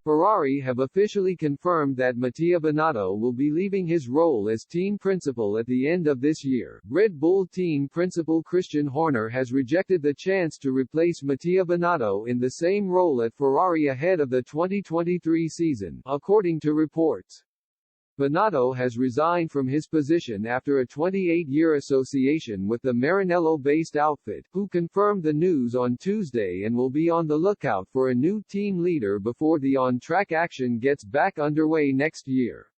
Ferrari have officially confirmed that Mattia Binotto will be leaving his role as team principal at the end of this year. Red Bull team principal Christian Horner has rejected the chance to replace Mattia Binotto in the same role at Ferrari ahead of the 2023 season, according to reports. Binotto has resigned from his position after a 28-year association with the Maranello-based outfit, who confirmed the news on Tuesday and will be on the lookout for a new team leader before the on-track action gets back underway next year.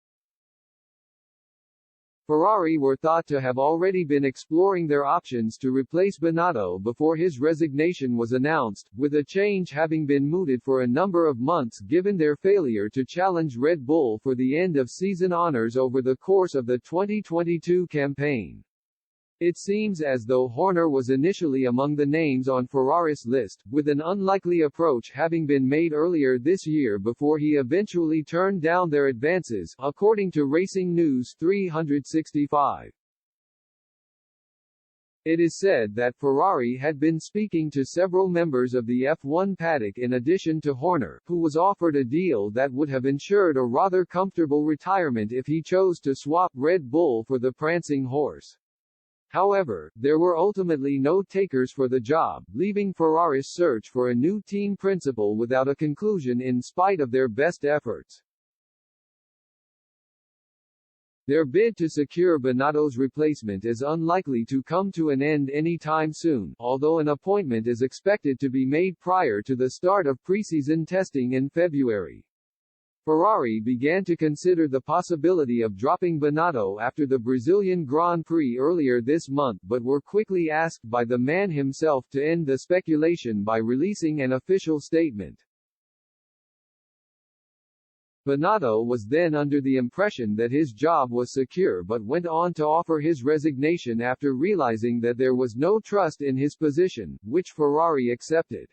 Ferrari were thought to have already been exploring their options to replace Binotto before his resignation was announced, with a change having been mooted for a number of months given their failure to challenge Red Bull for the end-of-season honors over the course of the 2022 campaign. It seems as though Horner was initially among the names on Ferrari's list, with an unlikely approach having been made earlier this year before he eventually turned down their advances, according to Racing News 365. It is said that Ferrari had been speaking to several members of the F1 paddock in addition to Horner, who was offered a deal that would have ensured a rather comfortable retirement if he chose to swap Red Bull for the prancing horse. However, there were ultimately no takers for the job, leaving Ferrari's search for a new team principal without a conclusion in spite of their best efforts. Their bid to secure Binotto's replacement is unlikely to come to an end anytime soon, although an appointment is expected to be made prior to the start of preseason testing in February. Ferrari began to consider the possibility of dropping Binotto after the Brazilian Grand Prix earlier this month but were quickly asked by the man himself to end the speculation by releasing an official statement. Binotto was then under the impression that his job was secure but went on to offer his resignation after realizing that there was no trust in his position, which Ferrari accepted.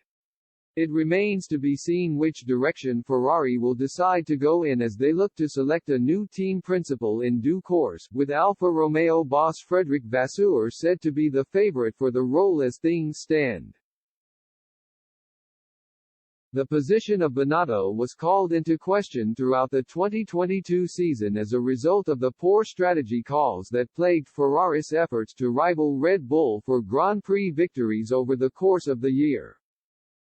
It remains to be seen which direction Ferrari will decide to go in as they look to select a new team principal in due course, with Alfa Romeo boss Frédéric Vasseur said to be the favorite for the role as things stand. The position of Binotto was called into question throughout the 2022 season as a result of the poor strategy calls that plagued Ferrari's efforts to rival Red Bull for Grand Prix victories over the course of the year.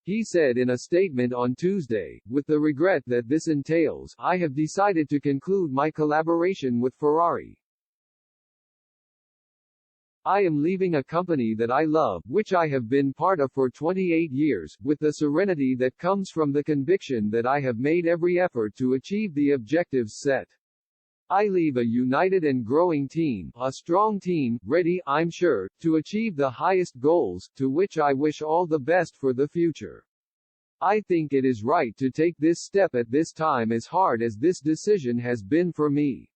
He said in a statement on Tuesday, "With the regret that this entails, I have decided to conclude my collaboration with Ferrari. I am leaving a company that I love, which I have been part of for 28 years, with the serenity that comes from the conviction that I have made every effort to achieve the objectives set. I leave a united and growing team, a strong team, ready, I'm sure, to achieve the highest goals, to which I wish all the best for the future. I think it is right to take this step at this time as hard as this decision has been for me.